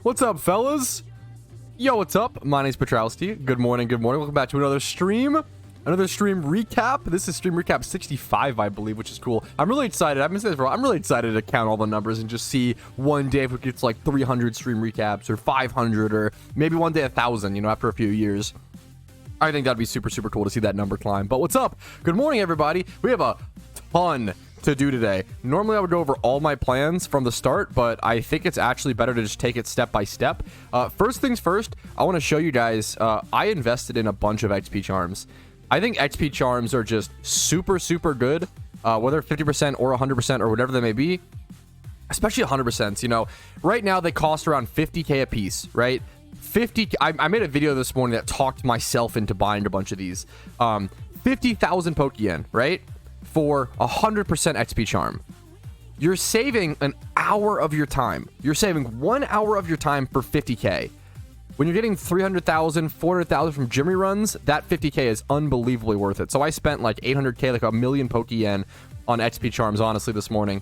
What's up, fellas? Yo, what's up? My name's Patrouski. Good morning, good morning. Welcome back to another stream. Another stream recap. This is stream recap 65, I believe, which is cool. I'm really excited. I've been saying this for a while. I'm really excited to count all the numbers and just see one day if it gets like 300 stream recaps or 500 or maybe one day 1,000, you know, after a few years. I think that'd be super, super cool to see that number climb. But what's up? Good morning, everybody. We have a ton to do today. Normally I would go over all my plans from the start, but I think it's actually better to just take it step by step. First things first, I want to show you guys, I invested in a bunch of XP charms. I think XP charms are just super, super good, whether 50% or 100% or whatever they may be, especially 100%. You know, right now they cost around 50k a piece, right? I made a video this morning that talked myself into buying a bunch of these. 50,000 Pokeyen, right? For 100% XP charm. You're saving an hour of your time. You're saving 1 hour of your time for 50k. When you're getting 300,000, 400,000 from Jimmy runs, that 50k is unbelievably worth it. So I spent like 800k, like a million Pokeyen on XP charms, honestly, this morning.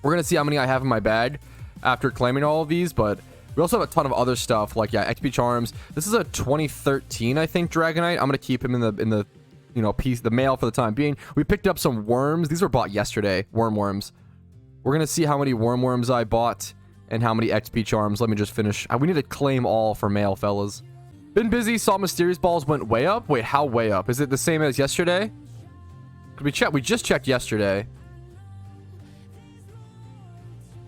We're going to see how many I have in my bag after claiming all of these, but we also have a ton of other stuff like, yeah, XP charms. This is a 2013, I think, Dragonite. I'm going to keep him in the you know, the mail for the time being. We picked up some worms. These were bought yesterday, worms. We're going to see how many worms I bought and how many XP charms. Let me just finish. We need to claim all for mail, fellas. Been busy. Saw mysterious balls went way up. Wait, how way up? Is it the same as yesterday? Could we check? We just checked yesterday.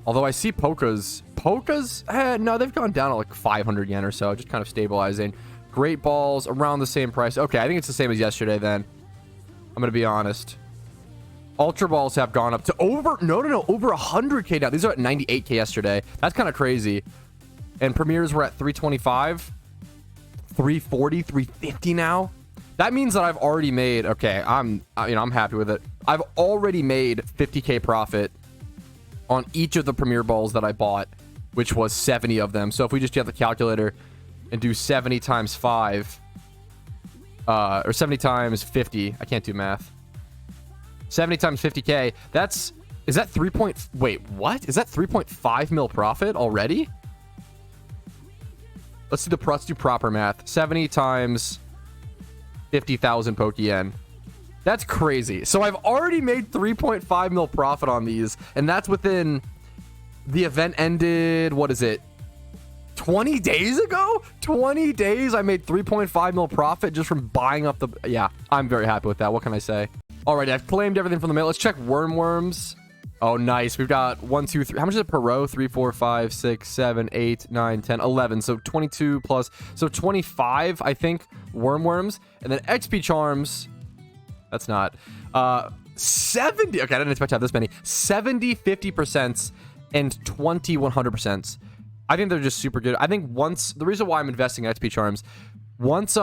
Although I see Pokas. No, they've gone down to like 500 yen or so. Just kind of stabilizing. Great balls around the same price. Okay, I think it's the same as yesterday then. I'm going to be honest. Ultra balls have gone up to over 100k now. These are at 98k yesterday. That's kind of crazy. And premieres were at 325, 340, 350 now. That means that I've already made, okay, I'm happy with it. I've already made 50k profit on each of the premier balls that I bought, which was 70 of them. So if we just get the calculator and do 70 times 5, or 70 times 50, I can't do math. 70 times 50k, is that 3.5 mil profit already? Let's do proper math. 70 times 50,000 Pokeyen. That's crazy. So I've already made 3.5 mil profit on these, and that's within the event ended, what is it? 20 days ago? 20 days I made 3.5 mil profit just from buying up the... Yeah, I'm very happy with that. What can I say? Alright, I've claimed everything from the mail. Let's check worms. Oh, nice. We've got 1, 2, 3. How much is it per row? 3, 4, 5, 6, 7, 8, 9, 10, 11. So 22 plus... So 25, I think, worms. And then XP charms... That's not... 70... Okay, I didn't expect to have this many. 70 50%, and 20 100%. I think they're just super good. I think the reason why I'm investing in XP charms, once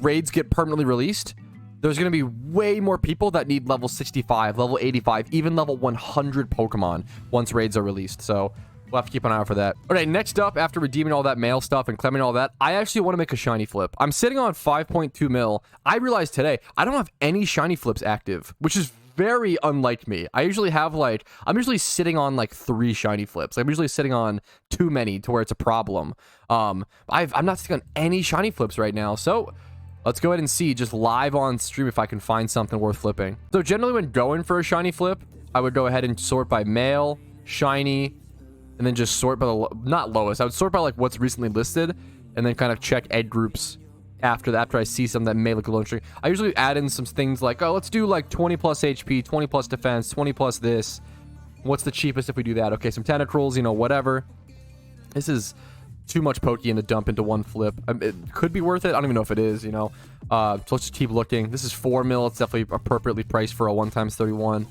raids get permanently released, there's going to be way more people that need level 65, level 85, even level 100 Pokemon once raids are released. So we'll have to keep an eye out for that. Okay, next up, after redeeming all that mail stuff and claiming all that, I actually want to make a shiny flip. I'm sitting on 5.2 mil. I realized today I don't have any shiny flips active, which is very unlike me. I usually have I'm usually sitting on like 3 shiny flips. I'm usually sitting on too many to where it's a problem. I'm not sitting on any shiny flips right now. So let's go ahead and see just live on stream if I can find something worth flipping. So generally when going for a shiny flip, I would go ahead and sort by mail, shiny, and then just sort by the, not lowest. I would sort by like what's recently listed and then kind of check ed groups after that, after I see something that may look a little interesting. I usually add in some things like, oh, let's do like 20 plus HP, 20 plus defense, 20 plus this. What's the cheapest if we do that? Okay, some tentacles, you know, whatever. This is too much Pokeyen to dump into one flip. It could be worth it. I don't even know if it is, you know. So let's just keep looking. This is 4 mil. It's definitely appropriately priced for a 1x31.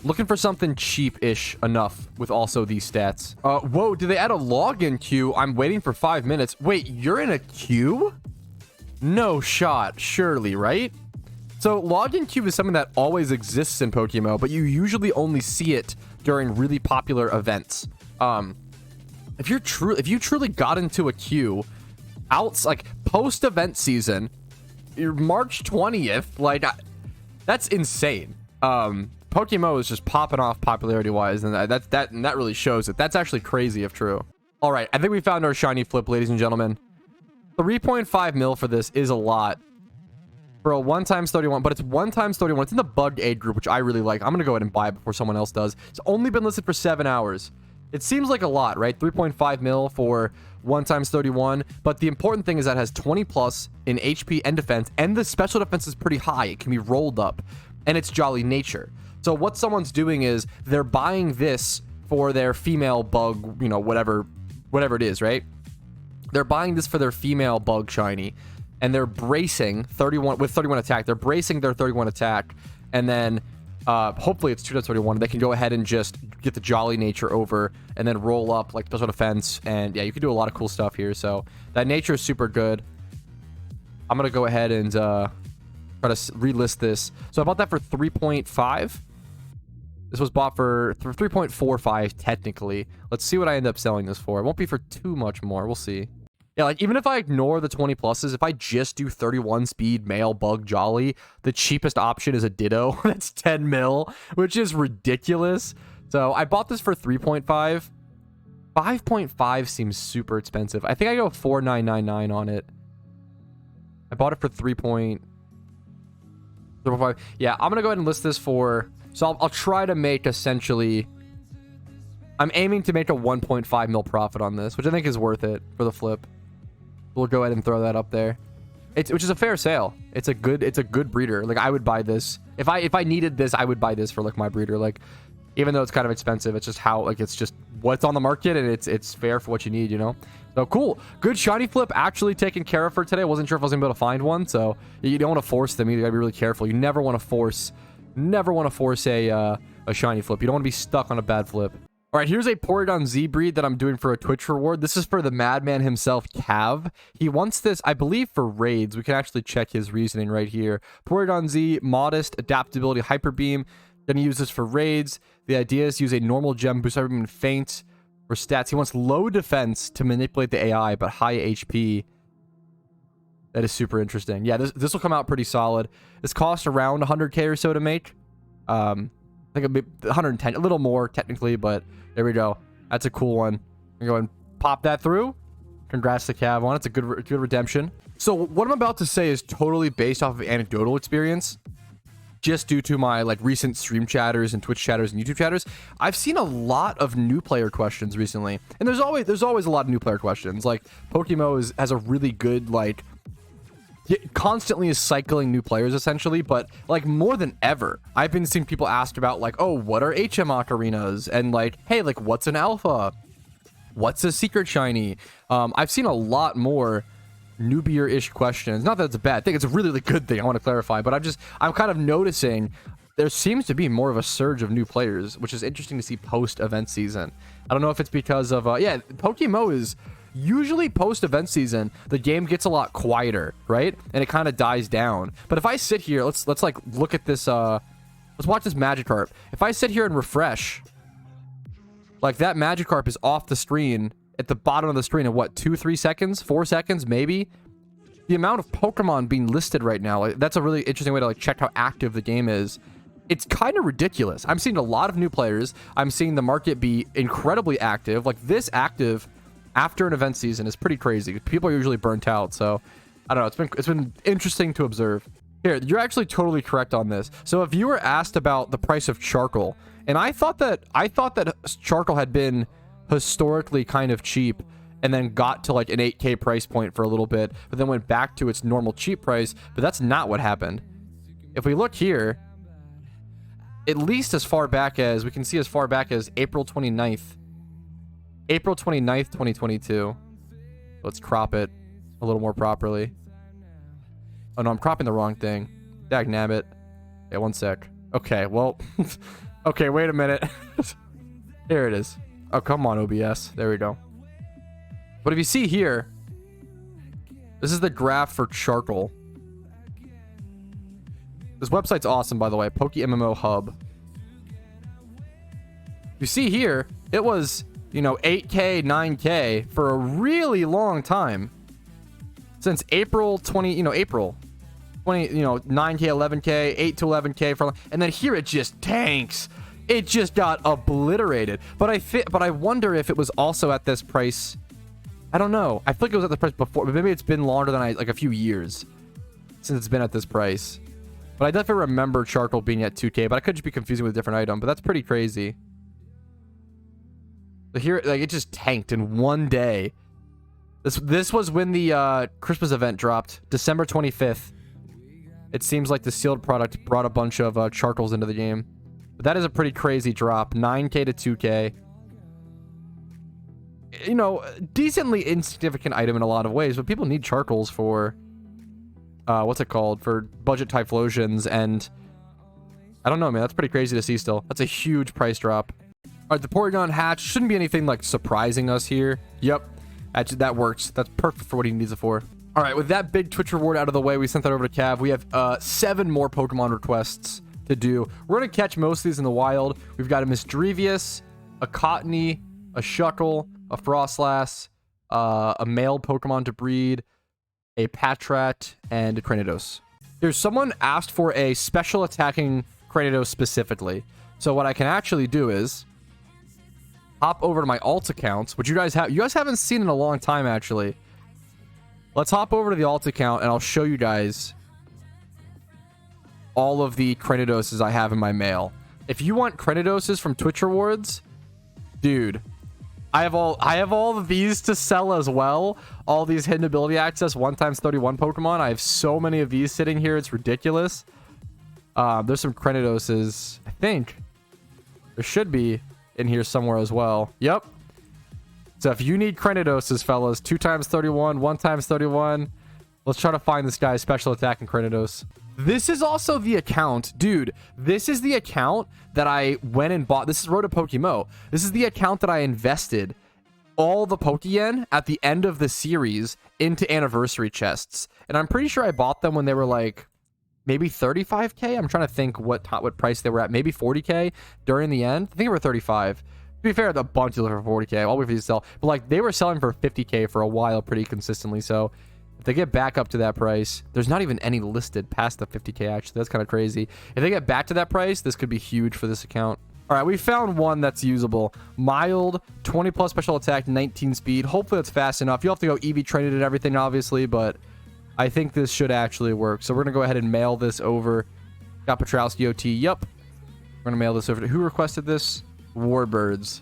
Looking for something cheap-ish enough with also these stats. Whoa, did they add a login queue? I'm waiting for 5 minutes. Wait, you're in a queue? No shot, surely, right? So login queue is something that always exists in PokeMMO, but you usually only see it during really popular events. If you truly got into a queue, like post event season, March 20th, like that's insane. PokeMMO is just popping off popularity wise, and that really shows it. That's actually crazy if true. All right, I think we found our shiny flip, ladies and gentlemen. 3.5 mil for this is a lot for a 1 times 31, but it's 1 times 31. It's in the bugged aid group, which I really like. I'm gonna go ahead and buy it before someone else does. It's only been listed for 7 hours. It seems like a lot, right? 3.5 mil for 1 times 31, but the important thing is that it has 20 plus in HP and defense, and the special defense is pretty high. It can be rolled up, and it's Jolly Nature. So what someone's doing is they're buying this for their female bug, you know, whatever it is, right? They're buying this for their female bug shiny, and they're bracing 31 with 31 attack. They're bracing their 31 attack, and then hopefully it's 2 times 31. They can go ahead and just get the Jolly Nature over and then roll up like special defense, and yeah, you can do a lot of cool stuff here. So that nature is super good. I'm gonna go ahead and try to relist this. So I bought that for 3.5. This was bought for 3.45 technically. Let's see what I end up selling this for. It won't be for too much more. We'll see. Yeah, like even if I ignore the 20 pluses, if I just do 31 speed male bug Jolly, the cheapest option is a Ditto. That's 10 mil, which is ridiculous. So I bought this for 3.5. 5.5 seems super expensive. I think I go 4,999 on it. I bought it for 3.5. Yeah, I'm gonna go ahead and list this for. So I'll try to make essentially. I'm aiming to make a 1.5 mil profit on this, which I think is worth it for the flip. We'll go ahead and throw that up there. Which is a fair sale. It's a good breeder. Like I would buy this if I needed this. I would buy this for like my breeder. Like even though it's kind of expensive, it's just how like it's just what's on the market, and it's fair for what you need, you know. So cool, good shiny flip actually taken care of for today. I wasn't sure if I was gonna be able to find one, so you don't want to force them either. You gotta be really careful. You never want to force a shiny flip. You don't want to be stuck on a bad flip. All right, here's a Porygon Z breed that I'm doing for a Twitch reward. This is for the madman himself, Cav. He wants this, I believe, for raids. We can actually check his reasoning right here. Porygon Z, modest, adaptability, hyper beam. Gonna use this for raids. The idea is to use a normal gem, boost hyper beam, and feint for stats. He wants low defense to manipulate the AI, but high HP. That is super interesting. Yeah, this will come out pretty solid. This costs around 100k or so to make. I think it'll be 110, a little more technically, but there we go. That's a cool one. I'm going to pop that through. Congrats to Cav on it. It's a good redemption. So what I'm about to say is totally based off of anecdotal experience, just due to my like recent stream chatters and Twitch chatters and YouTube chatters. I've seen a lot of new player questions recently, and there's always a lot of new player questions. Like PokeMMO has a really good like. It constantly is cycling new players essentially, but like more than ever I've been seeing people asked about like, oh, what are HM ocarinas, and like, hey, like what's an alpha, what's a secret shiny. I've seen a lot more newbier-ish questions. Not that it's a bad thing, it's a really good thing, I want to clarify, but I'm kind of noticing there seems to be more of a surge of new players, which is interesting to see post event season. I don't know if it's because of yeah, PokeMMO is usually post event season, the game gets a lot quieter, right? And it kind of dies down. But if I sit here, let's like look at this, let's watch this Magikarp. If I sit here and refresh, like that Magikarp is off the screen at the bottom of the screen in what, 2-3 seconds, 4 seconds maybe. The amount of Pokemon being listed right now, like, that's a really interesting way to like check how active the game is. It's kind of ridiculous. I'm seeing a lot of new players. I'm seeing the market be incredibly active. Like this active after an event season is pretty crazy. People are usually burnt out, so I don't know. It's been interesting to observe. Here, you're actually totally correct on this. So if you were asked about the price of charcoal, and I thought that charcoal had been historically kind of cheap, and then got to like an 8k price point for a little bit, but then went back to its normal cheap price. But that's not what happened. If we look here, at least as far back as we can see, as far back as April 29th, 2022. Let's crop it a little more properly. Oh no, I'm cropping the wrong thing. Dagnabbit. Yeah, one sec. Okay, well, okay, wait a minute. Here it is. Oh, come on, OBS. There we go. But if you see here, this is the graph for charcoal. This website's awesome, by the way. PokeMMO Hub. You see here, it was, you know, 8k, 9k for a really long time. Since April 20, you know, April. 20, you know, 9K, 11K, 8 to 11K for, and then here it just tanks. It just got obliterated. But I wonder if it was also at this price. I don't know. I feel like it was at the price before, but maybe it's been longer than like a few years since it's been at this price. But I definitely remember charcoal being at 2K, but I could just be confusing with a different item. But that's pretty crazy. So here, like, it just tanked in one day. This was when the Christmas event dropped, December 25th. It seems like the sealed product brought a bunch of charcoals into the game. But that is a pretty crazy drop. 9K to 2K. You know, decently insignificant item in a lot of ways, but people need charcoals for, what's it called? For budget Typhlosions, and I don't know, man. That's pretty crazy to see still. That's a huge price drop. All right, the Porygon hatch shouldn't be anything like surprising us here. Yep, that works. That's perfect for what he needs it for. All right, with that big Twitch reward out of the way, we sent that over to Cav. We have 7 more Pokemon requests to do. We're going to catch most of these in the wild. We've got a Misdrevious, a Cottony, a Shuckle, a Frostlass, a male Pokemon to breed, a Patrat, and a Cranidos. There's someone asked for a special attacking Cranidos specifically. So what I can actually do is hop over to my alt accounts, which you guys haven't seen in a long time, actually. Let's hop over to the alt account, and I'll show you guys all of the Crenidoses I have in my mail. If you want Crenidoses from Twitch rewards, dude, I have all of these to sell as well. All these hidden ability access 1x31 Pokemon. I have so many of these sitting here, it's ridiculous. There's some Crenidoses, I think. There should be in here somewhere as well. Yep. So if you need Crenidoses, fellas, 2x31, 1x31, let's try to find this guy's special attack in Cranidos. This is also the account, dude. This is the account that I went and bought. This is Road to PokeMMO. This is the account that I invested all the Pokeyen at the end of the series into anniversary chests. And I'm pretty sure I bought them when they were like maybe 35K. I'm trying to think what price they were at. Maybe 40K during the end. I think they were 35. To be fair, the bunch of them for 40K. I'll wait for these to sell. But like they were selling for 50K for a while pretty consistently. So if they get back up to that price, there's not even any listed past the 50K actually. That's kind of crazy. If they get back to that price, this could be huge for this account. All right, we found one that's usable. Mild, 20 plus special attack, 19 speed. Hopefully that's fast enough. You'll have to go EV train it and everything, obviously, but I think this should actually work. So we're going to go ahead and mail this over. Got Patrouski OT. Yup. We're going to mail this over to who requested this? Warbirds.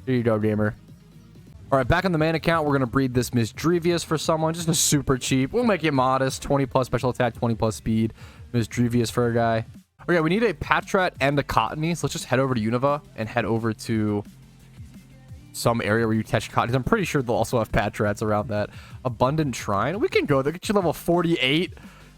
Here you go, gamer. All right, back on the main account, we're going to breed this Misdrevious for someone. Just a super cheap. We'll make it modest. 20 plus special attack, 20 plus speed. Misdrevious for a guy. Okay, we need a Patrat and a Cottony. So let's just head over to Unova and head over to some area where you catch Cottonies. I'm pretty sure they'll also have Patrats around that. Abundant Shrine. We can go there. Get you level 48.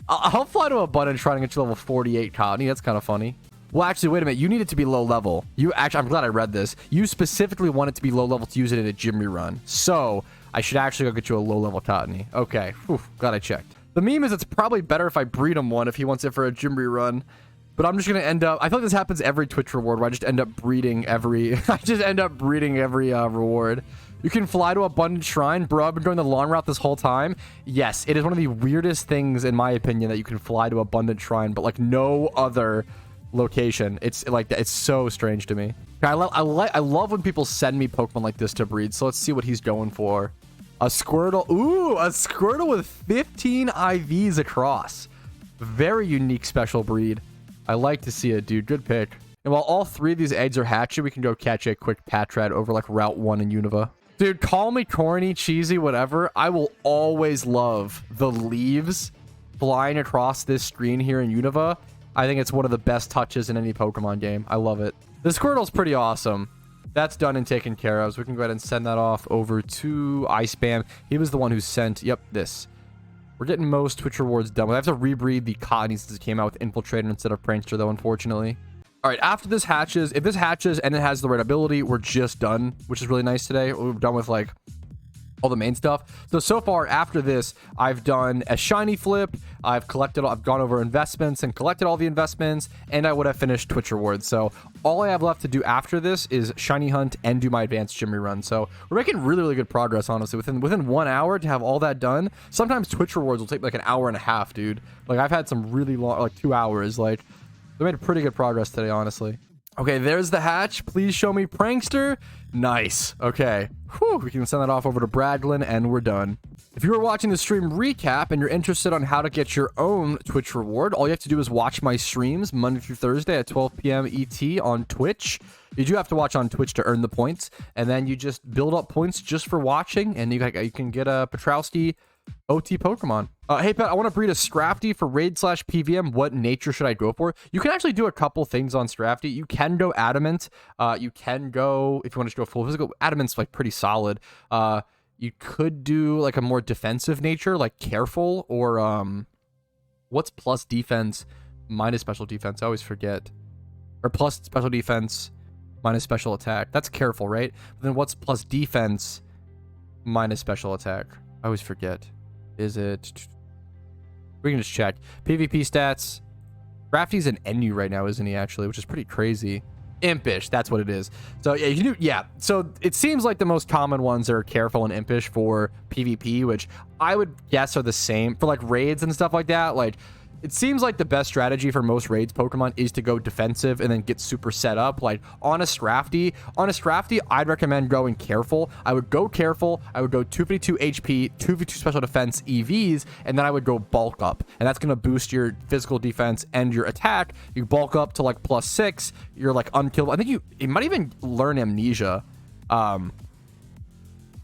I'll fly to Abundant Shrine and get you level 48 Cottony. That's kind of funny. Well, actually, wait a minute. You need it to be low level. I'm glad I read this. You specifically want it to be low level to use it in a gym rerun. So I should actually go get you a low level Cottony. Okay. Whew, glad I checked. The meme is it's probably better if I breed him one if he wants it for a gym rerun. But I'm just going to end up... I feel like this happens every Twitch reward where I just end up breeding every... reward. You can fly to Abundant Shrine. Bro, I've been doing the long route this whole time. Yes, it is one of the weirdest things, in my opinion, that you can fly to Abundant Shrine, but like no other location. It's like it's so strange to me. I love when people send me Pokemon like this to breed, so let's see what he's going for. A Squirtle. Ooh, a Squirtle with 15 IVs across. Very unique special breed. I like to see it, dude. Good pick. And while all 3 of these eggs are hatching, we can go catch a quick Patrat over like Route 1 in Unova. Dude, call me corny, cheesy, whatever. I will always love the leaves flying across this screen here in Unova. I think it's one of the best touches in any Pokemon game. I love it. The Squirtle's pretty awesome. That's done and taken care of. So we can go ahead and send that off over to iSpam. He was the one who sent, yep, this. We're getting most Twitch rewards done. We have to rebreed the Cottony since it came out with Infiltrator instead of Prankster, though, unfortunately. All right, after this hatches, if this hatches and it has the right ability, we're just done, which is really nice today. We're done with, like, all the main stuff. So far after this, I've done a shiny flip, I've gone over investments and collected all the investments, and I would have finished Twitch rewards. So all I have left to do after this is shiny hunt and do my advanced gym rerun. So we're making really good progress, honestly. Within 1 hour to have all that done. Sometimes Twitch rewards will take like an hour and a half, dude. Like I've had some really long, like 2 hours. Like we made pretty good progress today, honestly. Okay, there's the hatch. Please show me prankster. Nice. Okay. Whew, we can send that off over to Bradlin, and we're done. If you were watching the stream recap and you're interested on how to get your own Twitch reward, all you have to do is watch my streams Monday through Thursday at 12 p.m. ET on Twitch. You do have to watch on Twitch to earn the points, and then you just build up points just for watching, and you can get a Patrouski OT Pokemon. Hey Pat, I want to breed a Scrafty for raid / PVM. What nature should I go for? You can actually do a couple things on Scrafty. You can go adamant. You can go, if you want to go full physical, adamant's like pretty solid. You could do like a more defensive nature, like careful, or what's plus defense minus special defense? I always forget. Or plus special defense minus special attack. That's careful, right? But then what's plus defense minus special attack? I always forget. Is it? We can just check. PvP stats. Scrafty's an NU right now, isn't he, actually? Which is pretty crazy. Impish, that's what it is. So yeah, you do, yeah. So it seems like the most common ones are careful and impish for PvP, which I would guess are the same for like raids and stuff like that. Like it seems like the best strategy for most raids Pokemon is to go defensive and then get super set up. Like on a Scrafty, I'd recommend going careful. I would go careful. I would go 252 HP, 252 special defense EVs, and then I would go bulk up. And that's going to boost your physical defense and your attack. You bulk up to like +6. You're like unkillable. I think you might even learn amnesia.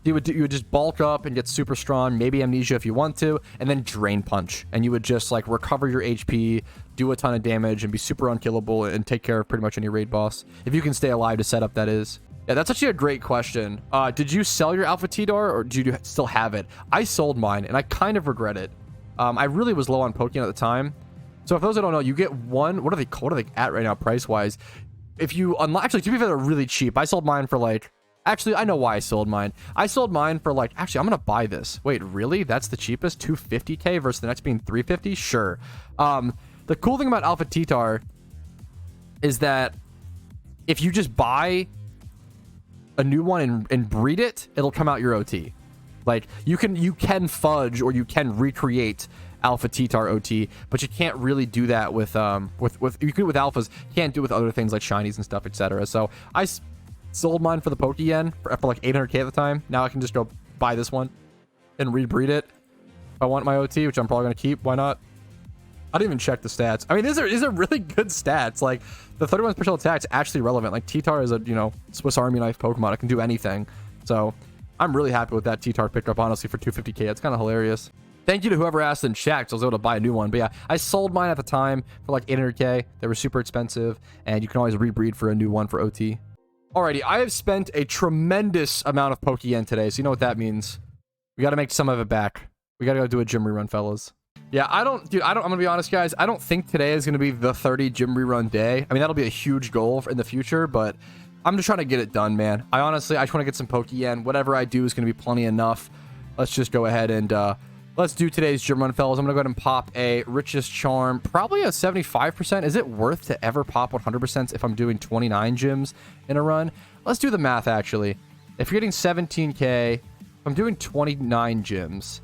You would just bulk up and get super strong, maybe amnesia if you want to, and then drain punch. And you would just like recover your HP, do a ton of damage, and be super unkillable and take care of pretty much any raid boss. If you can stay alive to set up, that is. Yeah, that's actually a great question. Did you sell your Alpha TTAR or do you still have it? I sold mine and I kind of regret it. I really was low on Pokeyen at the time. So if those that don't know, you get one, what are they at right now price wise? If you unlock, actually to be fair, they're really cheap. I sold mine for like, actually, I know why I sold mine. I sold mine for like, actually, I'm going to buy this. Wait, really? That's the cheapest? 250k versus the next being 350? Sure. The cool thing about Alpha TTAR is that if you just buy a new one and breed it, it'll come out your OT. Like you can fudge or you can recreate Alpha TTAR OT, but you can't really do that with you can with alphas, you can't do it with other things like shinies and stuff, etc. So I sold mine for the Pokeyen for like 800k at the time. Now I can just go buy this one and rebreed it if I want my OT, which I'm probably going to keep. Why not? I didn't even check the stats. I mean, these are really good stats. Like the 31 special attack is actually relevant. Like TTAR is a, you know, Swiss Army knife Pokemon. It can do anything. So I'm really happy with that TTAR pickup, honestly, for 250k. It's kind of hilarious. Thank you to whoever asked in chat, 'cause I was able to buy a new one. But yeah, I sold mine at the time for like 800k. They were super expensive, and you can always rebreed for a new one for OT. Alrighty, I have spent a tremendous amount of Pokeyen today, so you know what that means. We got to make some of it back. We got to go do a gym rerun, fellas. Yeah, I'm gonna be honest, guys. I don't think today is gonna be the 30 gym rerun day. I mean, that'll be a huge goal in the future, but I'm just trying to get it done, man. I just want to get some Pokeyen. Whatever I do is gonna be plenty enough. Let's just go ahead and let's do today's gym run, fellas. I'm gonna go ahead and pop a Richest Charm, probably a 75%. Is it worth to ever pop 100% if I'm doing 29 gyms in a run? Let's do the math, actually. If you're getting 17k, if I'm doing 29 gyms,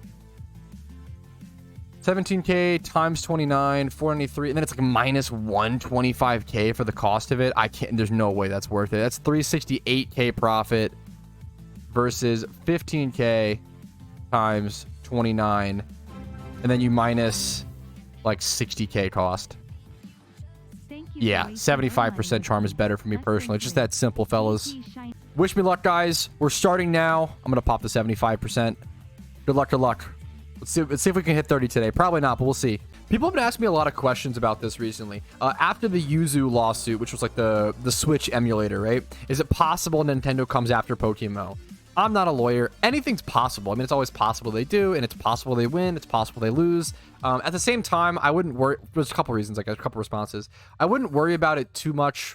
17k times 29, 493, and then it's like minus 125k for the cost of it. I can't, there's no way that's worth it. That's 368k profit versus 15k times 29, and then you minus like 60k cost. Yeah, 75% charm is better for me personally. It's just that simple, fellas. Wish me luck, guys. We're starting now. I'm gonna pop the 75%. Good luck, good luck. Let's see if we can hit 30 today. Probably not, but we'll see. People have been asking me a lot of questions about this recently. After the Yuzu lawsuit, which was like the Switch emulator, right? Is it possible Nintendo comes after PokeMMO? I'm not a lawyer. Anything's possible. I mean, it's always possible they do, and it's possible they win. It's possible they lose. At the same time, I wouldn't worry. There's a couple reasons, like a couple responses. I wouldn't worry about it too much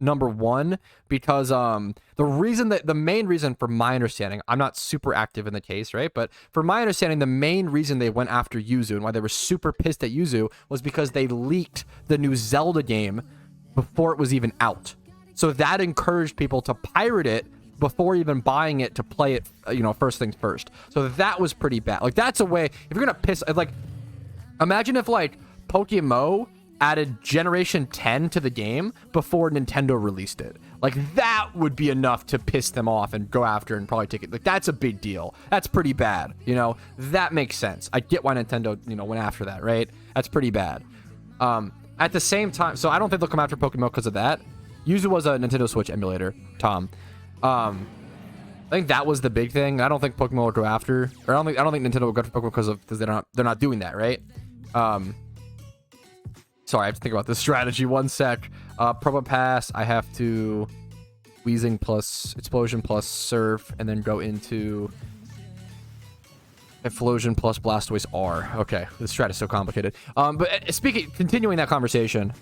Number one, because the main reason, for my understanding, I'm not super active in the case, right? But for my understanding, the main reason they went after Yuzu and why they were super pissed at Yuzu was because they leaked the new Zelda game before it was even out. So that encouraged people to pirate it before even buying it to play it, you know, first things first. So that was pretty bad. Like, that's a way, if you're gonna piss, like, imagine if, like, PokeMMO added Generation 10 to the game before Nintendo released it. Like, that would be enough to piss them off and go after and probably take it. Like, that's a big deal. That's pretty bad, you know? That makes sense. I get why Nintendo, you know, went after that, right? That's pretty bad. At the same time, so I don't think they'll come after PokeMMO because of that. Yuzu was a Nintendo Switch emulator, Tom. I think that was the big thing. I don't think PokeMMO will go after, or I don't think Nintendo will go after PokeMMO because they're not doing that, right? Sorry, I have to think about this strategy. One sec. Promo Pass, I have to Wheezing plus Explosion plus Surf, and then go into Explosion plus Blastoise R. Okay, this strat is so complicated. But continuing that conversation,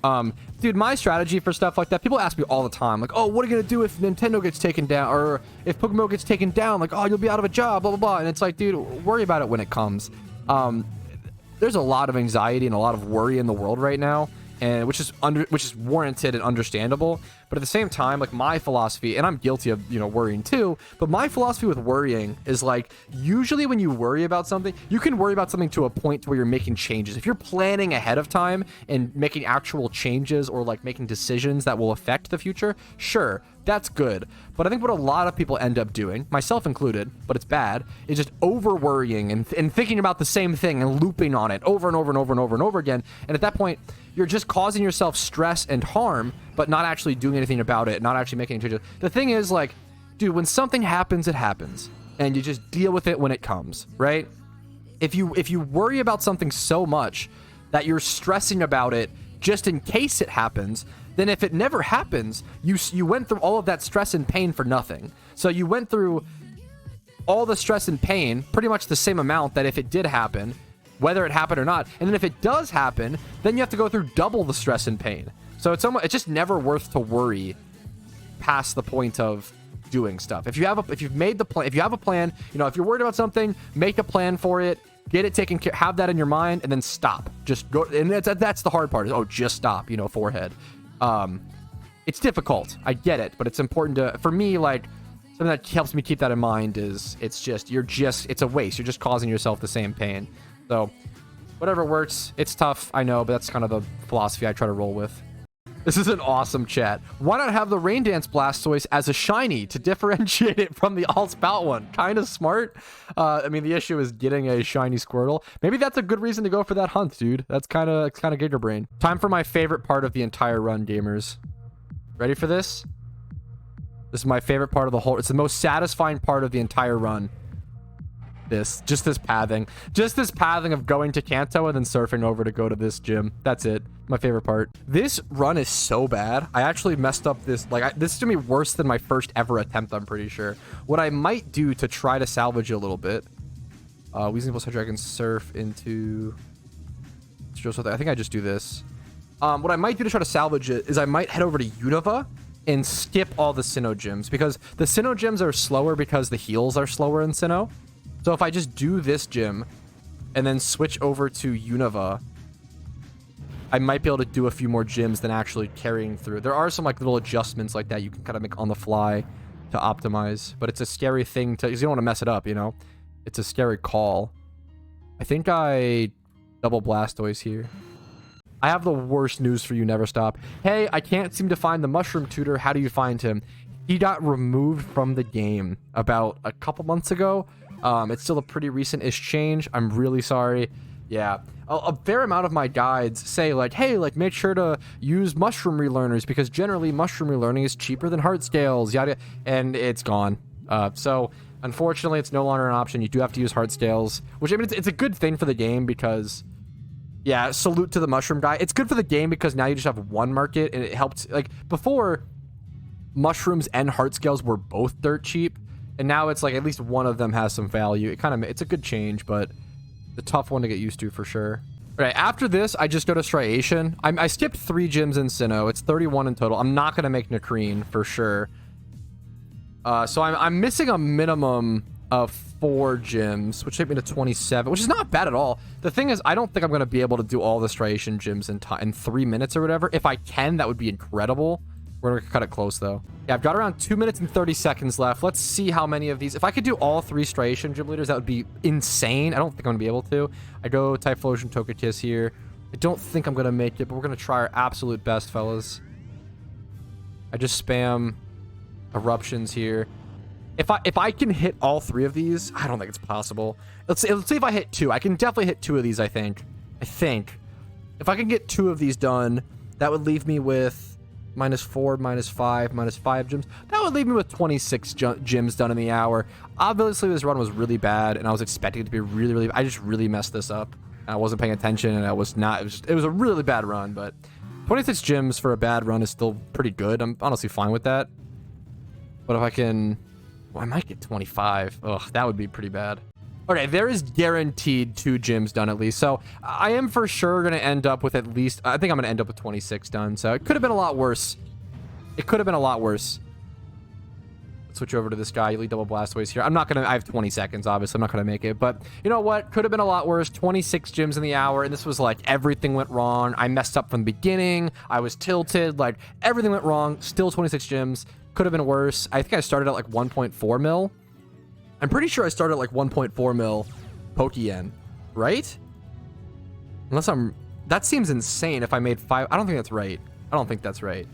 dude, my strategy for stuff like that, people ask me all the time, like, oh, what are you gonna do if Nintendo gets taken down, or if PokeMMO gets taken down? Like, oh, you'll be out of a job, blah blah blah. And it's like, dude, worry about it when it comes. There's a lot of anxiety and a lot of worry in the world right now, and which is warranted and understandable. But at the same time, like, my philosophy, and I'm guilty of, you know, worrying too, but my philosophy with worrying is, like, usually when you worry about something, you can worry about something to a point where you're making changes. If you're planning ahead of time and making actual changes, or like making decisions that will affect the future, sure, that's good. But I think what a lot of people end up doing, myself included, but it's bad, is just over worrying and thinking about the same thing and looping on it over and over and over and over and over again. And at that point, you're just causing yourself stress and harm, but not actually doing anything about it, not actually making any changes. The thing is, like, dude, when something happens, it happens, and you just deal with it when it comes, right? If you worry about something so much that you're stressing about it just in case it happens, then if it never happens, you went through all of that stress and pain for nothing. So you went through all the stress and pain, pretty much the same amount that if it did happen, whether it happened or not. And then if it does happen, then you have to go through double the stress and pain. So it's just never worth to worry past the point of doing stuff. If you have a plan, you know, if you're worried about something, make a plan for it, get it taken care, have that in your mind, and then stop. Just go. And that's the hard part, is, oh, just stop, you know, forehead. It's difficult, I get it, but it's important to, for me, like, something that helps me keep that in mind is, it's a waste. You're just causing yourself the same pain. So whatever works. It's tough, I know, but that's kind of the philosophy I try to roll with. This is an awesome chat. Why not have the Rain Dance Blastoise as a shiny to differentiate it from the All Spout one? Kind of smart. I mean, the issue is getting a shiny Squirtle. Maybe that's a good reason to go for that hunt, dude. That's kind of Giga Brain. Time for my favorite part of the entire run, gamers. Ready for this? This is my favorite part of the whole. It's the most satisfying part of the entire run. This pathing of going to Kanto and then surfing over to go to this gym. That's it. My favorite part. This run is so bad. I actually messed up this. Like, this is gonna be worse than my first ever attempt, I'm pretty sure. What I might do to try to salvage it a little bit, Weezing plus Dragon surf into, I think I just do this. What I might do to try to salvage it is I might head over to Unova and skip all the Sinnoh gyms, because the Sinnoh gyms are slower because the heals are slower in Sinnoh. So if I just do this gym and then switch over to Unova, I might be able to do a few more gyms than actually carrying through. There are some, like, little adjustments like that you can kind of make on the fly to optimize, but it's a scary thing to, because you don't want to mess it up, you know? It's a scary call. I think I double Blastoise here. I have the worst news for you, Never Stop. Hey, I can't seem to find the Mushroom Tutor. How do you find him? He got removed from the game about a couple months ago. It's still a pretty recent-ish change. I'm really sorry. Yeah. A fair amount of my guides say, like, hey, like, make sure to use mushroom relearners, because generally mushroom relearning is cheaper than heart scales, yada, and it's gone. So unfortunately, it's no longer an option. You do have to use heart scales, which, I mean, it's a good thing for the game, because, yeah, salute to the mushroom guy. It's good for the game because now you just have one market, and it helped. Like, before, mushrooms and heart scales were both dirt cheap, and now it's like at least one of them has some value. It's a good change, but the tough one to get used to for sure. Right, after this, I just go to Striation. I skipped 3 gyms in Sinnoh. It's 31 in total. I'm not going to make Nakreen for sure. So I'm missing a minimum of 4 gyms, which take me to 27, which is not bad at all. The thing is, I don't think I'm going to be able to do all the Striation gyms in 3 minutes or whatever. If I can, that would be incredible. We're going to cut it close, though. Yeah, I've got around 2 minutes and 30 seconds left. Let's see how many of these. If I could do all 3 Striation gym leaders, that would be insane. I don't think I'm going to be able to. I go Typhlosion, Togekiss here. I don't think I'm going to make it, but we're going to try our absolute best, fellas. I just spam eruptions here. If I can hit all 3 of these, I don't think it's possible. Let's see if I hit 2. I can definitely hit 2 of these, I think. If I can get 2 of these done, that would leave me with -4, -5, -5 gyms. That would leave me with 26 gyms done in the hour. Obviously, this run was really bad, and I was expecting it to be really. I just really messed this up. I wasn't paying attention, and I was not. It was a really bad run, but 26 gyms for a bad run is still pretty good. I'm honestly fine with that. But if I can, well, I might get 25. Ugh, that would be pretty bad. Okay, there is guaranteed 2 gyms done at least. So I am for sure going to end up with at least, I think I'm going to end up with 26 done. So it could have been a lot worse. It could have been a lot worse. Let's switch over to this guy. Elite Double Blastoise here. I'm not going to, I have 20 seconds, obviously. I'm not going to make it. But you know what? Could have been a lot worse. 26 gyms in the hour. And this was like everything went wrong. I messed up from the beginning. I was tilted. Like everything went wrong. Still 26 gyms. Could have been worse. I think I started at like 1.4 mil. I'm pretty sure I started at like 1.4 mil Pokeyen, right? Unless I'm... That seems insane if I made 5... I don't think that's right. I don't think that's right.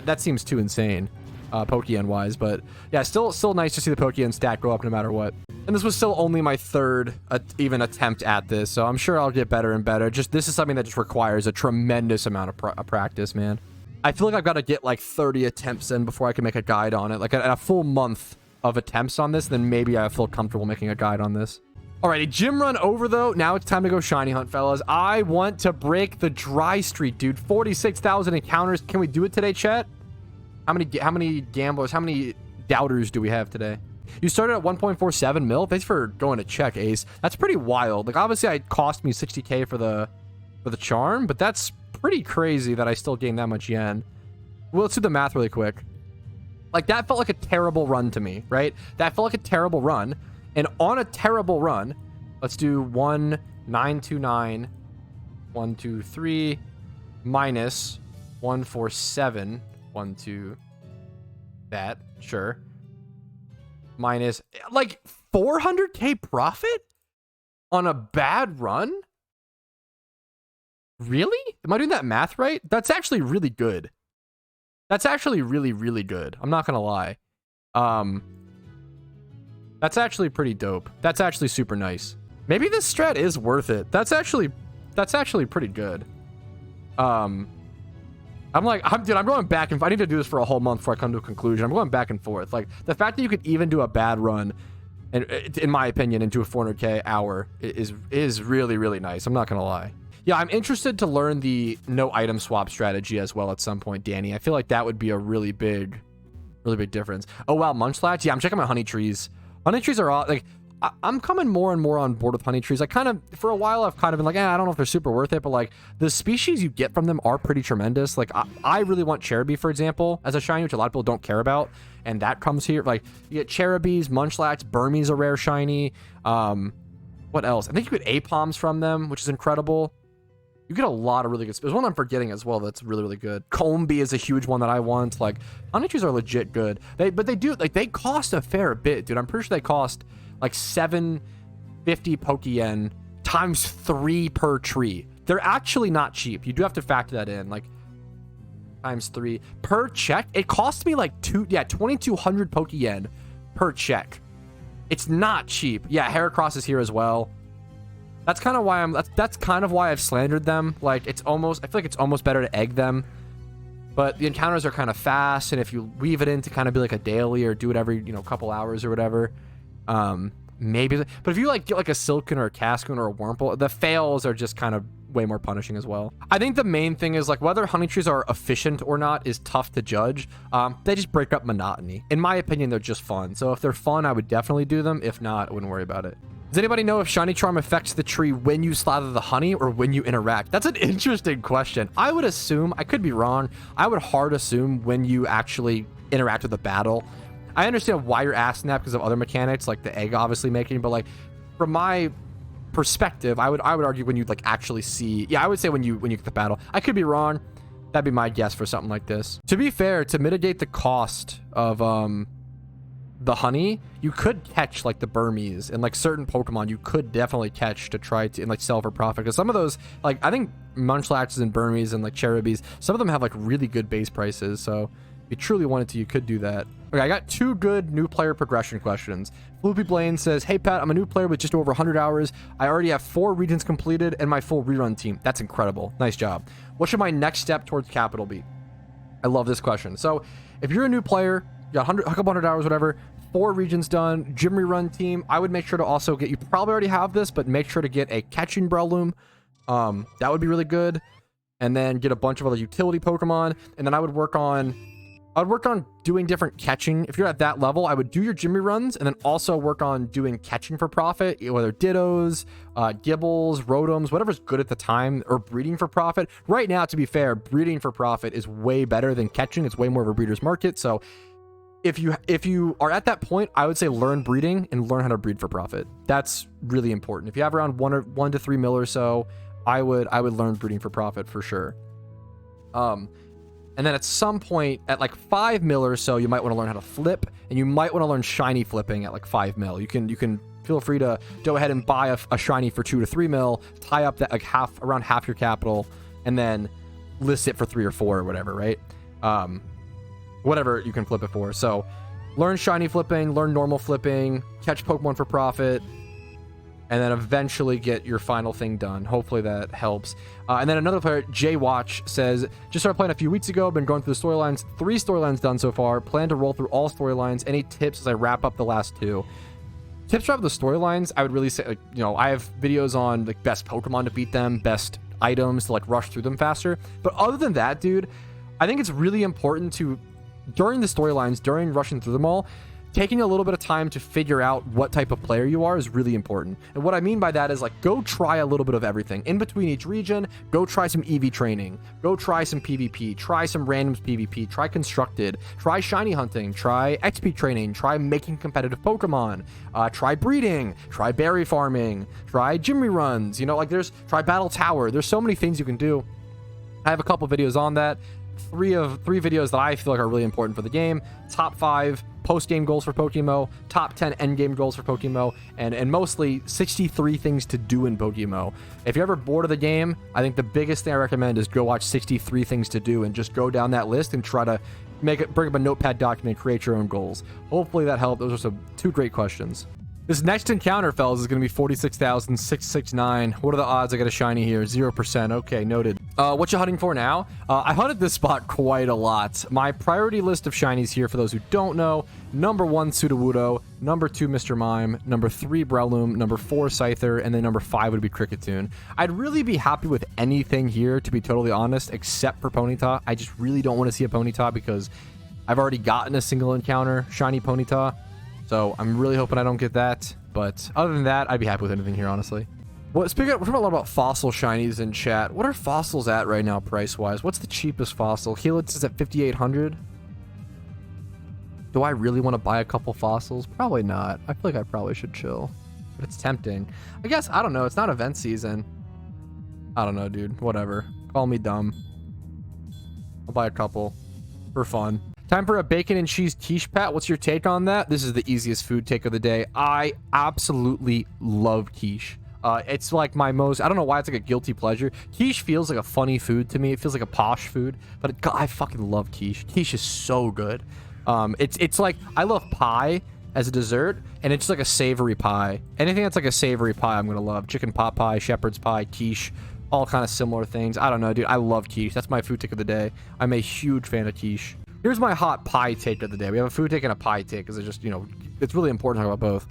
That seems too insane, Pokeyen-wise. But yeah, still nice to see the Pokeyen stat go up no matter what. And this was still only my 3rd even attempt at this, so I'm sure I'll get better and better. Just this is something that just requires a tremendous amount of practice, man. I feel like I've got to get like 30 attempts in before I can make a guide on it. Like a full month of attempts on this, then maybe I feel comfortable making a guide on this. Alrighty, gym run over though. Now it's time to go shiny hunt, fellas. I want to break the dry streak, dude. 46,000 encounters. Can we do it today, chat? How many gamblers, how many doubters do we have today? You started at 1.47 mil. Thanks for going to check, Ace. That's pretty wild. Like obviously it cost me 60k for the charm, but that's pretty crazy that I still gained that much yen. Well, let's do the math really quick. Like, that felt like a terrible run to me, right? That felt like a terrible run. And on a terrible run, let's do 1929, 123, minus 147, 12, that, sure. Minus, like, 400k profit on a bad run? Really? Am I doing that math right? That's actually really good. That's actually really good. I'm not gonna lie. That's actually pretty dope. That's actually super nice. Maybe this strat is worth it. That's actually pretty good. I'm going back and I need to do this for a whole month before I come to a conclusion. I'm going back and forth. Like the fact that you could even do a bad run, and in my opinion, into a 400k hour is really nice. I'm not gonna lie. Yeah, I'm interested to learn the no item swap strategy as well at some point, Danny. I feel like that would be a really big difference. Oh, wow, Munchlax? Yeah, I'm checking my honey trees. Honey trees are all, like, I'm coming more and more on board with honey trees. I kind of, for a while, I've kind of been like, I don't know if they're super worth it, but, like, the species you get from them are pretty tremendous. Like, I really want Cherubi, for example, as a shiny, which a lot of people don't care about, and that comes here. Like, you get Cherubis, Munchlax, Burmese a rare shiny. What else? I think you get Apoms from them, which is incredible. You get a lot of really good... There's one I'm forgetting as well that's really good. Combee is a huge one that I want. Like, honey trees are legit good. But they do... Like, they cost a fair bit, dude. I'm pretty sure they cost, like, 750 Pokeyen times 3 per tree. They're actually not cheap. You do have to factor that in. Like, times 3. Per check, it costs me, like, 2,200 Pokeyen per check. It's not cheap. Yeah, Heracross is here as well. That's kind of why that's kind of why I've slandered them. Like, it's almost, I feel like it's almost better to egg them. But the encounters are kind of fast, and if you weave it in to kind of be like a daily or do it every, couple hours or whatever, maybe. But if you like get like a Silken or a Cascoon or a Wurmple, the fails are just kind of way more punishing as well. I think the main thing is like whether honey trees are efficient or not is tough to judge. They just break up monotony. In my opinion, they're just fun. So if they're fun, I would definitely do them. If not, I wouldn't worry about it. Does anybody know if Shiny Charm affects the tree when you slather the honey or when you interact? That's an interesting question. I would assume, I could be wrong, I would hard assume when you actually interact with the battle. I understand why you're asking that because of other mechanics, like the egg obviously making, but like from my perspective, I would argue when you like actually see, yeah, I would say when you get the battle. I could be wrong. That'd be my guess for something like this. To be fair, to mitigate the cost of the honey, you could catch like the Burmese and like certain Pokemon you could definitely catch to try to and like sell for profit, because some of those, like I think Munchlaxes and Burmese and like Cherubies, some of them have like really good base prices, so if you truly wanted to, you could do that. Okay, I got 2 good new player progression questions. Floopy Blaine says, hey Pat, I'm a new player with just over 100 hours. I already have 4 regions completed and my full rerun team. That's incredible. Nice job. What should my next step towards capital be? I love this question. So if you're a new player, you got a couple hundred hours, whatever, 4 regions done, gym rerun team, I would make sure to also get, you probably already have this, but make sure to get a catching Breloom. That would be really good. And then get a bunch of other utility Pokemon. And then I would work on doing different catching. If you're at that level, I would do your gym reruns and then also work on doing catching for profit, whether Dittos, Gibbles, Rotoms, whatever's good at the time, or breeding for profit. Right now, to be fair, breeding for profit is way better than catching. It's way more of a breeder's market. So if you are at that point, I would say learn breeding and learn how to breed for profit. That's really important. If you have around 1 to 3 mil or so, I would learn breeding for profit for sure. And then at some point at like 5 mil or so, you might want to learn how to flip, and you might want to learn shiny flipping at like 5 mil. You can feel free to go ahead and buy a shiny for 2 to 3 mil, tie up that like around half your capital, and then list it for 3 or 4 or whatever, right? Whatever you can flip it for. So learn shiny flipping, learn normal flipping, catch Pokemon for profit, and then eventually get your final thing done. Hopefully that helps. And then another player, Jay Watch, says, just started playing a few weeks ago, been going through the storylines, 3 storylines done so far, plan to roll through all storylines. Any tips as I wrap up the last 2? Tips to wrap up the storylines, I would really say, like, you know, I have videos on like best Pokemon to beat them, best items to like rush through them faster. But other than that, dude, I think it's really important to, during the storylines, during rushing through them all, taking a little bit of time to figure out what type of player you are is really important. And what I mean by that is like, go try a little bit of everything. In between each region, go try some EV training, go try some PvP, try some randoms PvP, try constructed, try shiny hunting, try XP training, try making competitive Pokemon, try breeding, try berry farming, try gym reruns, you know, like try battle tower. There's so many things you can do. I have a couple videos on that. 3 videos that I feel like are really important for the game. Top 5 post-game goals for PokeMMO, top 10 end-game goals for PokeMMO, and mostly 63 things to do in PokeMMO. If you're ever bored of the game, I think the biggest thing I recommend is go watch 63 things to do and just go down that list and try to bring up a notepad document and create your own goals. Hopefully that helped. Those are 2 great questions. This next encounter, fellas, is going to be 46,669. What are the odds I get a shiny here? 0%. Okay, noted. What you hunting for now? I hunted this spot quite a lot. My priority list of shinies here, for those who don't know: number 1, Sudowoodo, number 2, Mr. Mime, number 3, Breloom, number 4, Scyther, and then number 5 would be Cricketune. I'd really be happy with anything here, to be totally honest, except for Ponyta. I just really don't want to see a Ponyta because I've already gotten a single encounter shiny Ponyta. So I'm really hoping I don't get that. But other than that, I'd be happy with anything here, honestly. Well, we're talking a lot about fossil shinies in chat. What are fossils at right now, price-wise? What's the cheapest fossil? Helix is at 5,800. Do I really want to buy a couple fossils? Probably not. I feel like I probably should chill. But it's tempting. I guess, I don't know. It's not event season. I don't know, dude. Whatever. Call me dumb. I'll buy a couple. For fun. Time for a bacon and cheese quiche, Pat. What's your take on that? This is the easiest food take of the day. I absolutely love quiche. It's like my most, I don't know why it's like a guilty pleasure. Quiche feels like a funny food to me. It feels like a posh food, but I fucking love quiche. Quiche is so good. It's like, I love pie as a dessert, and it's just like a savory pie. Anything that's like a savory pie, I'm gonna love. Chicken pot pie, shepherd's pie, quiche, all kind of similar things. I don't know, dude. I love quiche. That's my food take of the day. I'm a huge fan of quiche. Here's my hot pie take of the day. We have a food take and a pie take because it's just, you know, it's really important to talk about both.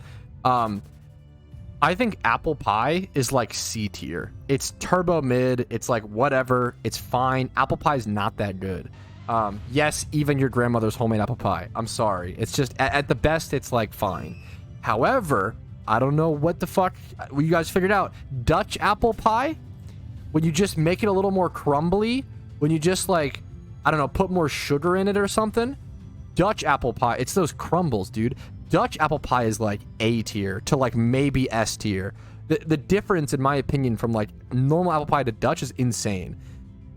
I think apple pie is like C tier. It's turbo mid. It's like whatever. It's fine. Apple pie is not that good. Yes, even your grandmother's homemade apple pie. I'm sorry. It's just at the best, it's like fine. However, I don't know what the fuck you guys figured out. Dutch apple pie? When you just make it a little more crumbly, when you just like, I don't know, put more sugar in it or something. Dutch apple pie, it's those crumbles, dude. Dutch apple pie is like A tier to like maybe S tier. The difference, in my opinion, from like normal apple pie to Dutch is insane.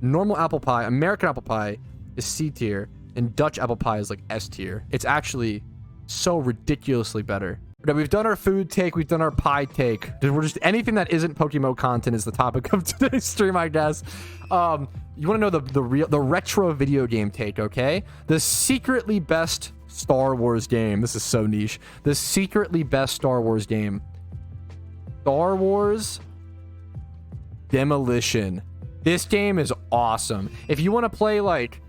Normal apple pie, American apple pie is C tier, and Dutch apple pie is like S tier. It's actually so ridiculously better. Now, we've done our food take, we've done our pie take. We're just anything that isn't PokeMMO content is the topic of today's stream, I guess. You want to know the retro video game take, okay? The secretly best Star Wars game. This is so niche. The secretly best Star Wars game. Star Wars Demolition. This game is awesome. If you want to play like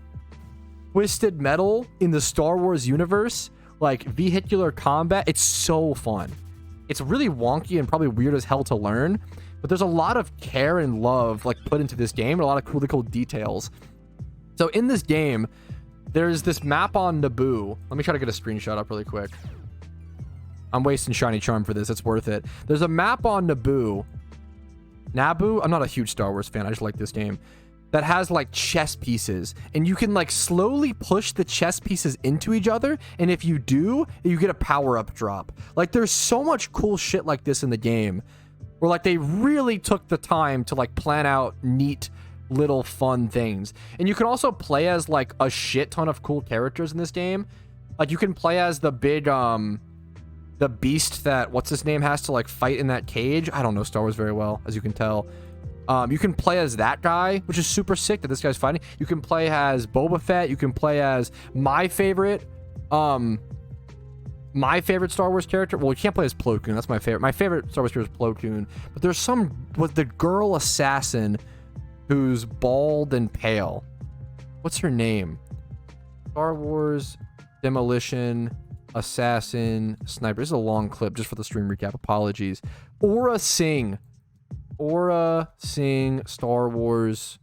Twisted Metal in the Star Wars universe, like vehicular combat, it's so fun. It's really wonky and probably weird as hell to learn, but there's a lot of care and love like put into this game and a lot of really cool details. So in this game, there's this map on Naboo. Let me try to get a screenshot up really quick. I'm wasting shiny charm for this. It's worth it. There's a map on Naboo. Naboo? I'm not a huge Star Wars fan. I just like this game. That has like chess pieces, and you can like slowly push the chess pieces into each other, and if you do, you get a power-up drop. Like there's so much cool shit like this in the game where like they really took the time to like plan out neat little fun things. And you can also play as like a shit ton of cool characters in this game. Like you can play as the big the beast that what's his name has to like fight in that cage. I don't know Star Wars very well, as you can tell. You can play as that guy, which is super sick that this guy's fighting. You can play as Boba Fett. You can play as my favorite Star Wars character. Well, you can't play as Plo Koon. That's my favorite. My favorite Star Wars character is Plo Koon. But there's some with the girl assassin who's bald and pale. What's her name? Star Wars Demolition Assassin Sniper. This is a long clip just for the stream recap. Apologies. Aura Singh, Star Wars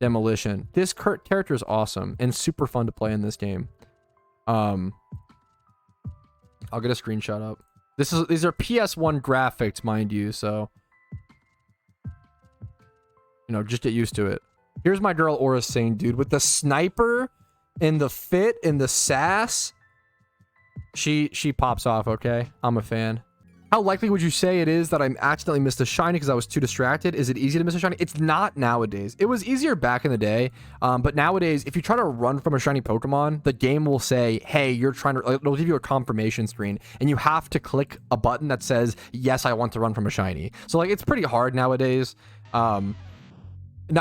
Demolition. This character is awesome and super fun to play in this game. I'll get a screenshot up. These are PS1 graphics, mind you, so you know, just get used to it. Here's my girl Aura Singh, dude, with the sniper and the fit and the sass. She pops off, okay? I'm a fan. How likely would you say it is that I accidentally missed a shiny because I was too distracted? Is it easy to miss a shiny? It's not nowadays. It was easier back in the day, but nowadays, if you try to run from a shiny Pokemon, the game will say, hey, you're trying to... It'll give you a confirmation screen, and you have to click a button that says, yes, I want to run from a shiny. So, like, it's pretty hard nowadays. Now,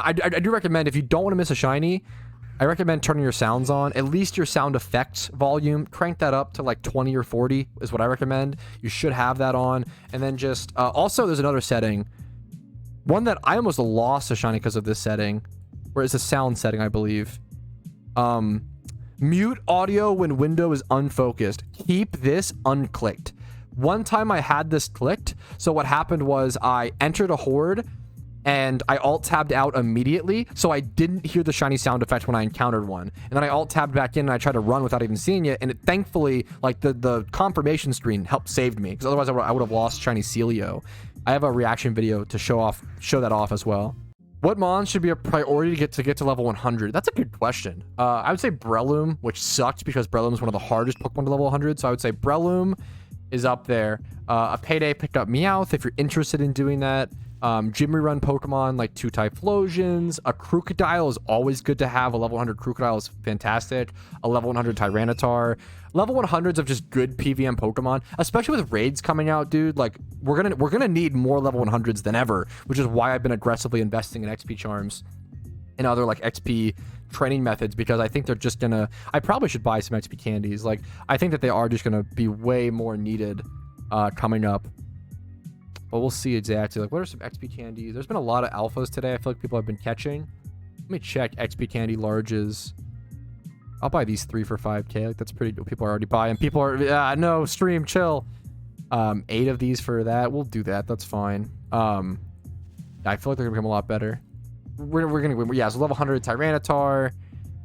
I do recommend, if you don't want to miss a shiny... I recommend turning your sounds on, at least your sound effects volume. Crank that up to like 20 or 40 is what I recommend. You should have that on. And then just, also there's another setting. One that I almost lost a shiny because of this setting, where it's a sound setting, I believe. Mute audio when window is unfocused. Keep this unclicked. One time I had this clicked, so what happened was I entered a horde, and I alt-tabbed out immediately, so I didn't hear the shiny sound effect when I encountered one. And then I alt-tabbed back in, and I tried to run without even seeing it, and it thankfully, like, the confirmation screen helped saved me, because otherwise I would have lost shiny Celio. I have a reaction video to show that off as well. What Mons should be a priority to get to level 100? That's a good question. I would say Breloom, which sucked, because Breloom is one of the hardest Pokemon to level 100, so I would say Breloom is up there. A Payday picked up Meowth, if you're interested in doing that. Gym Rerun Pokemon like 2 Typhlosions. A Crocodile is always good to have. A level 100 Crocodile is fantastic. A level 100 Tyranitar. Level 100s of just good PVM Pokemon, especially with raids coming out, dude. Like we're gonna need more level 100s than ever, which is why I've been aggressively investing in XP charms and other like XP training methods, because I think they're just gonna... I probably should buy some XP candies. Like I think that they are just gonna be way more needed coming up. But we'll see exactly. Like, what are some XP candies? There's been a lot of alphas today. I feel like people have been catching. Let me check XP candy larges. I'll buy these 3 for 5k. Like, that's pretty... People are already buying. People are... no, stream, chill. 8 of these for that. We'll do that. That's fine. I feel like they're gonna become a lot better. We're gonna... Yeah, so level 100 Tyranitar.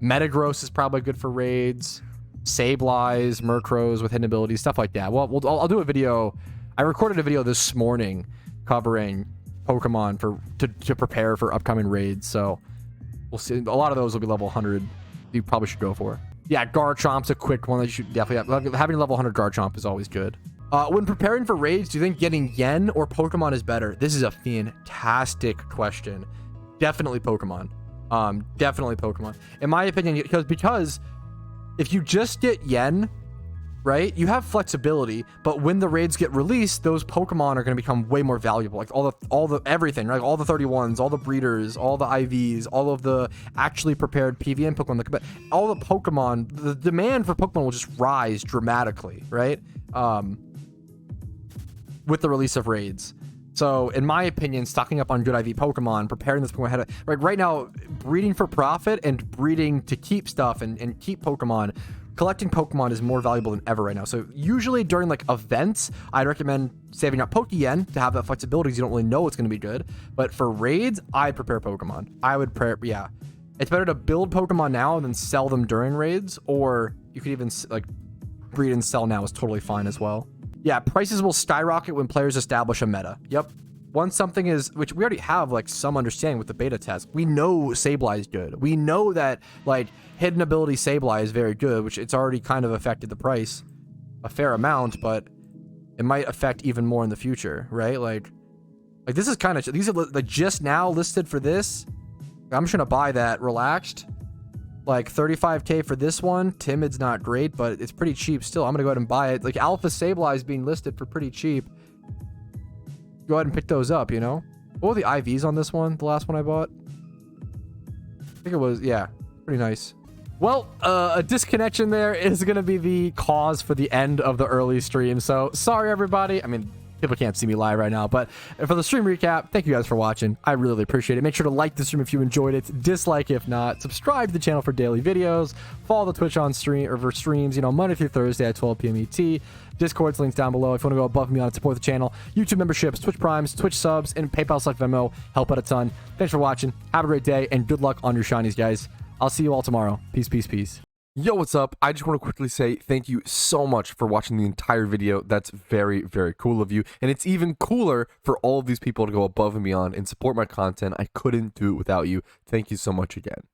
Metagross is probably good for raids. Sableyes, Murkrows with hidden abilities, stuff like that. Well, I'll do a video... I recorded a video this morning covering Pokemon to prepare for upcoming raids, so we'll see. A lot of those will be level 100. You probably should go for. Yeah, Garchomp's a quick one that you should definitely have. Having level 100 Garchomp is always good. When preparing for raids, do you think getting yen or Pokemon is better? This is a fantastic question. Definitely Pokemon. Definitely Pokemon. In my opinion, because if you just get yen, right, you have flexibility, but when the raids get released, those Pokemon are going to become way more valuable. Like all the everything, right? All the 31s, all the breeders, all the IVs, all of the actually prepared PVN Pokemon, all the Pokemon, the demand for Pokemon will just rise dramatically, right? With the release of raids. So in my opinion, stocking up on good IV Pokemon, preparing this Pokemon ahead of, right now, breeding for profit and breeding to keep stuff and keep Pokemon, collecting Pokemon is more valuable than ever right now. So usually during like events, I'd recommend saving up Pokeyen to have that flexibility because you don't really know what's going to be good. But for raids, I'd prepare Pokemon. I would prepare, yeah. It's better to build Pokemon now and then sell them during raids, or you could even like breed and sell now is totally fine as well. Yeah, prices will skyrocket when players establish a meta. Yep. Once something is, which we already have like some understanding with the beta test, we know Sableye is good. We know that like hidden ability Sableye is very good, which it's already kind of affected the price a fair amount, but it might affect even more in the future, right? Like this is kind of, these are like just now listed for this. I'm just gonna buy that relaxed. Like 35k for this one. Timid's not great, but it's pretty cheap still. I'm gonna go ahead and buy it. Like Alpha Sableye is being listed for pretty cheap. Go ahead and pick those up, you know? What were the IVs on this one? The last one I bought? I think it was, yeah, pretty nice. Well, a disconnection there is gonna be the cause for the end of the early stream. So sorry, everybody. I mean, people can't see me live right now, but for the stream recap, thank you guys for watching. I really appreciate it. Make sure to like the stream if you enjoyed it, dislike if not, subscribe to the channel for daily videos, follow the Twitch on stream or for streams, you know, Monday through Thursday at 12 p.m. ET. Discord's links down below if you want to go above and beyond and support the channel. YouTube memberships, Twitch Primes, Twitch subs, and PayPal/Venmo help out a ton. Thanks for watching. Have a great day and good luck on your shinies, guys. I'll see you all tomorrow. Peace, peace, peace. Yo, what's up? I just want to quickly say thank you so much for watching the entire video. That's very, very cool of you. And it's even cooler for all of these people to go above and beyond and support my content. I couldn't do it without you. Thank you so much again.